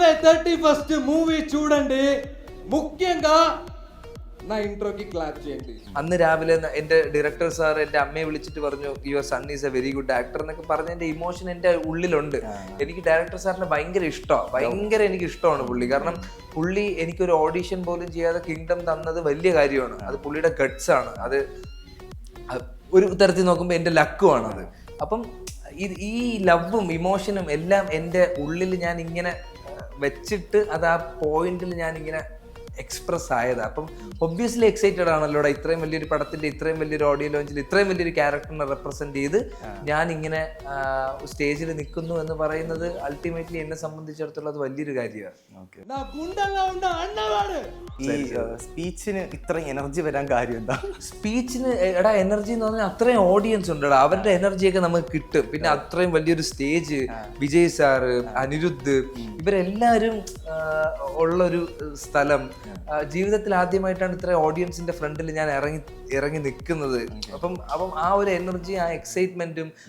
July 31 movie చూడండి. ముఖ్యంగా నా ఇంట్రోకి క్లాప్ చేయండి. അന്ന് രാവിലെ എൻ്റെ ഡയറക്ടർ സാർ എൻ്റെ അമ്മയെ വിളിച്ചിട്ട് പറഞ്ഞു your sun is A very good actor എന്നൊക്കെ പറഞ്ഞ എൻ്റെ ഇമോഷൻ എൻ്റെ ഉള്ളിലുണ്ട്. എനിക്ക് ഡയറക്ടർ സാറിനെ ഭയങ്കര ഇഷ്ടമാണ്, ഭയങ്കര എനിക്ക് ഇഷ്ടമാണ് പുള്ളി. കാരണം പുള്ളി എനിക്കൊരു ഓഡീഷൻ പോലും ചെയ്യാതെ കിങ്ഡം തന്നത് വലിയ കാര്യമാണ്. അത് പുള്ളിയുടെ ഗട്ട്സ് ആണ്. അത് ഒരു തരത്തിൽ നോക്കുമ്പോൾ എൻ്റെ ലക്കുമാണ് അത്. അപ്പം ഈ ലവും ഇമോഷനും എല്ലാം എൻ്റെ ഉള്ളിൽ ഞാൻ ഇങ്ങനെ വെച്ചിട്ട് അത് ആ പോയിന്റിൽ ഞാൻ ഇങ്ങനെ എക്സ്പ്രസ് ആയത്. അപ്പം ഒബ്വിയസ്ലി എക്സൈറ്റഡ് ആണല്ലോ ഇത്രയും വലിയൊരു പടത്തിന്റെ ഇത്രയും വലിയൊരു ഓഡിയോ ലോഞ്ചിൽ ഇത്രയും വലിയൊരു ക്യാരക്ടറിനെ റെപ്രസെന്റ് ചെയ്ത് ഞാൻ ഇങ്ങനെ സ്റ്റേജിൽ നിൽക്കുന്നു എന്ന് പറയുന്നത് അൾട്ടിമേറ്റ്ലി എന്നെ സംബന്ധിച്ചിടത്തോളം അത് വലിയൊരു കാര്യമാണ്. ഈ സ്പീച്ചിന് ഇത്രയും എനർജി വരാൻ കാര്യം എന്താ? സ്പീച്ചിന് എടാ എനർജി എന്ന് പറഞ്ഞാൽ അത്രയും ഓഡിയൻസ് ഉണ്ട്. അവരുടെ എനർജിയൊക്കെ നമുക്ക് കിട്ടും. പിന്നെ അത്രയും വലിയൊരു സ്റ്റേജ്, വിജയ് സാറ്, അനിരുദ്ധ്, ഇവരെല്ലാവരും ഉള്ളൊരു സ്ഥലം. ജീവിതത്തിൽ ആദ്യമായിട്ടാണ് ഇത്ര ഓഡിയൻസിന്റെ ഫ്രണ്ടിൽ ഞാൻ ഇറങ്ങി നിൽക്കുന്നത്. അപ്പം ആ ഒരു എനർജി, ആ എക്സൈറ്റ്മെന്റും